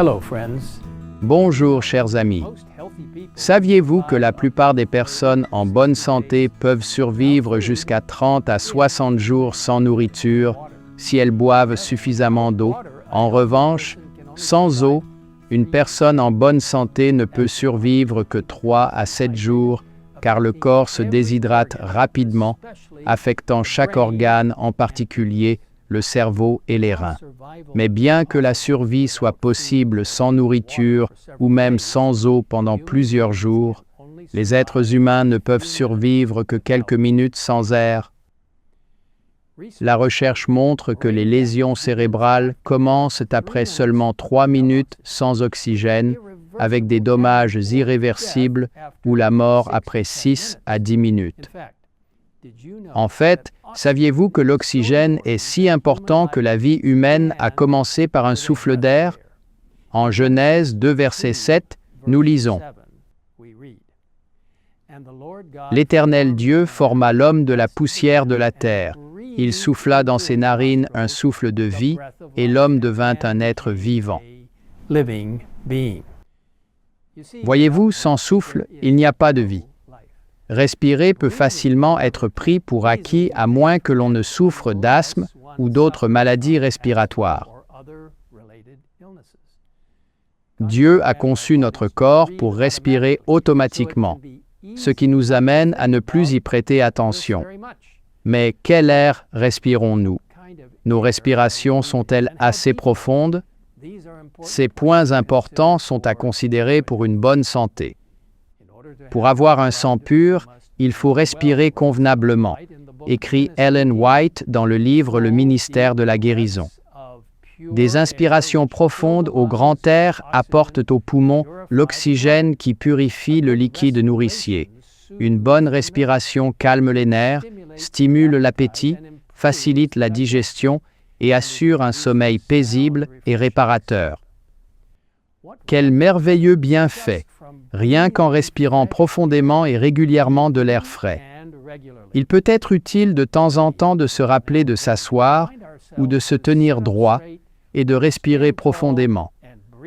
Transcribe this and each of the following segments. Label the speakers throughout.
Speaker 1: Hello, friends.
Speaker 2: Bonjour chers amis. Saviez-vous que la plupart des personnes en bonne santé peuvent survivre jusqu'à 30 à 60 jours sans nourriture si elles boivent suffisamment d'eau? En revanche, sans eau, une personne en bonne santé ne peut survivre que 3 à 7 jours car le corps se déshydrate rapidement, affectant chaque organe, en particulier le cerveau et les reins. Mais bien que la survie soit possible sans nourriture ou même sans eau pendant plusieurs jours, les êtres humains ne peuvent survivre que quelques minutes sans air. La recherche montre que les lésions cérébrales commencent après seulement 3 minutes sans oxygène, avec des dommages irréversibles ou la mort après 6 à 10 minutes. En fait, saviez-vous que l'oxygène est si important que la vie humaine a commencé par un souffle d'air? En Genèse 2, verset 7, nous lisons « L'Éternel Dieu forma l'homme de la poussière de la terre. Il souffla dans ses narines un souffle de vie, et l'homme devint un être vivant. » Voyez-vous, sans souffle, il n'y a pas de vie. Respirer peut facilement être pris pour acquis à moins que l'on ne souffre d'asthme ou d'autres maladies respiratoires. Dieu a conçu notre corps pour respirer automatiquement, ce qui nous amène à ne plus y prêter attention. Mais quel air respirons-nous? Nos respirations sont-elles assez profondes? Ces points importants sont à considérer pour une bonne santé. Pour avoir un sang pur, il faut respirer convenablement, écrit Ellen White dans le livre Le ministère de la guérison. Des inspirations profondes au grand air apportent aux poumons l'oxygène qui purifie le liquide nourricier. Une bonne respiration calme les nerfs, stimule l'appétit, facilite la digestion et assure un sommeil paisible et réparateur. Quel merveilleux bienfait, rien qu'en respirant profondément et régulièrement de l'air frais. Il peut être utile de temps en temps de se rappeler de s'asseoir ou de se tenir droit et de respirer profondément.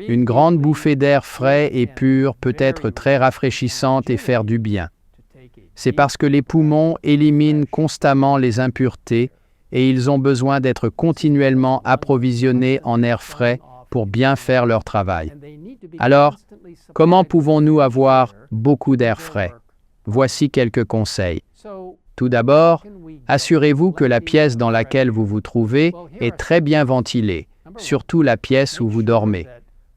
Speaker 2: Une grande bouffée d'air frais et pur peut être très rafraîchissante et faire du bien. C'est parce que les poumons éliminent constamment les impuretés et ils ont besoin d'être continuellement approvisionnés en air frais pour bien faire leur travail. Alors, comment pouvons-nous avoir beaucoup d'air frais? Voici quelques conseils. Tout d'abord, assurez-vous que la pièce dans laquelle vous vous trouvez est très bien ventilée, surtout la pièce où vous dormez.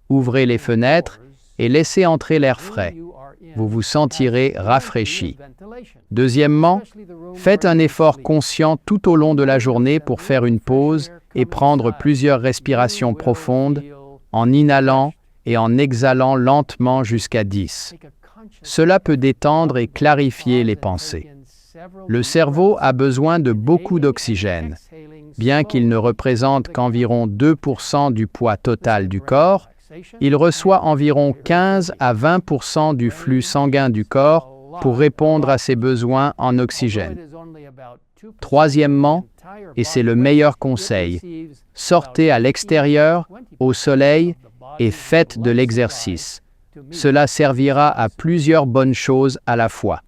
Speaker 2: Ouvrez les fenêtres et laissez entrer l'air frais. Vous vous sentirez rafraîchi. Deuxièmement, faites un effort conscient tout au long de la journée pour faire une pause et prendre plusieurs respirations profondes en inhalant et en exhalant lentement jusqu'à 10. Cela peut détendre et clarifier les pensées. Le cerveau a besoin de beaucoup d'oxygène. Bien qu'il ne représente qu'environ 2% du poids total du corps, il reçoit environ 15 à 20% du flux sanguin du corps pour répondre à ses besoins en oxygène. Troisièmement, et c'est le meilleur conseil, sortez à l'extérieur, au soleil, et faites de l'exercice. Cela servira à plusieurs bonnes choses à la fois.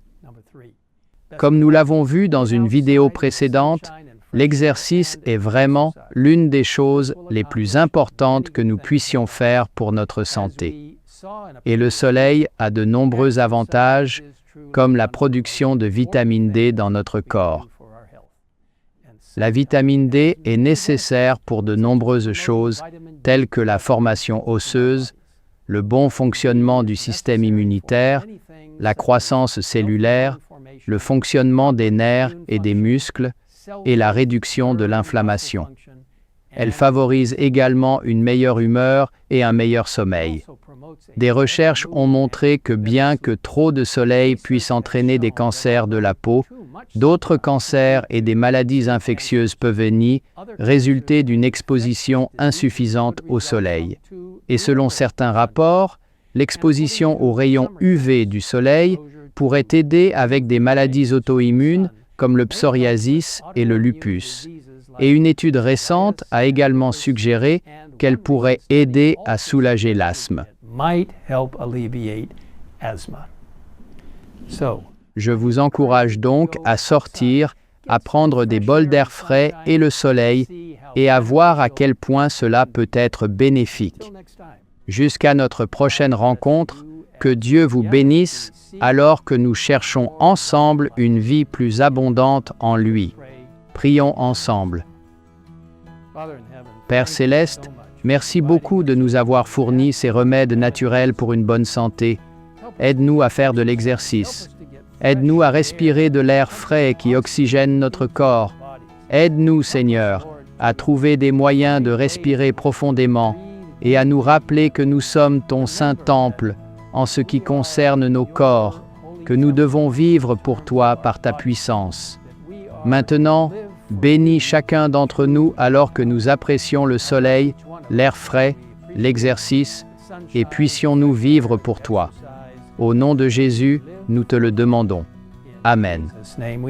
Speaker 2: Comme nous l'avons vu dans une vidéo précédente, l'exercice est vraiment l'une des choses les plus importantes que nous puissions faire pour notre santé. Et le soleil a de nombreux avantages, comme la production de vitamine D dans notre corps. La vitamine D est nécessaire pour de nombreuses choses, telles que la formation osseuse, le bon fonctionnement du système immunitaire, la croissance cellulaire, le fonctionnement des nerfs et des muscles, et la réduction de l'inflammation. Elle favorise également une meilleure humeur et un meilleur sommeil. Des recherches ont montré que bien que trop de soleil puisse entraîner des cancers de la peau, d'autres cancers et des maladies infectieuses peuvent résulter d'une exposition insuffisante au soleil. Et selon certains rapports, l'exposition aux rayons UV du soleil pourrait aider avec des maladies auto-immunes comme le psoriasis et le lupus. Et une étude récente a également suggéré qu'elle pourrait aider à soulager l'asthme. Je vous encourage donc à sortir, à prendre des bols d'air frais et le soleil, et à voir à quel point cela peut être bénéfique. Jusqu'à notre prochaine rencontre, que Dieu vous bénisse alors que nous cherchons ensemble une vie plus abondante en lui. Prions ensemble. Père Céleste, merci beaucoup de nous avoir fourni ces remèdes naturels pour une bonne santé. Aide-nous à faire de l'exercice. Aide-nous à respirer de l'air frais qui oxygène notre corps. Aide-nous, Seigneur, à trouver des moyens de respirer profondément et à nous rappeler que nous sommes ton saint temple en ce qui concerne nos corps, que nous devons vivre pour toi par ta puissance. Maintenant, bénis chacun d'entre nous alors que nous apprécions le soleil, l'air frais, l'exercice, et puissions-nous vivre pour toi. Au nom de Jésus, nous te le demandons. Amen.
Speaker 1: Amen.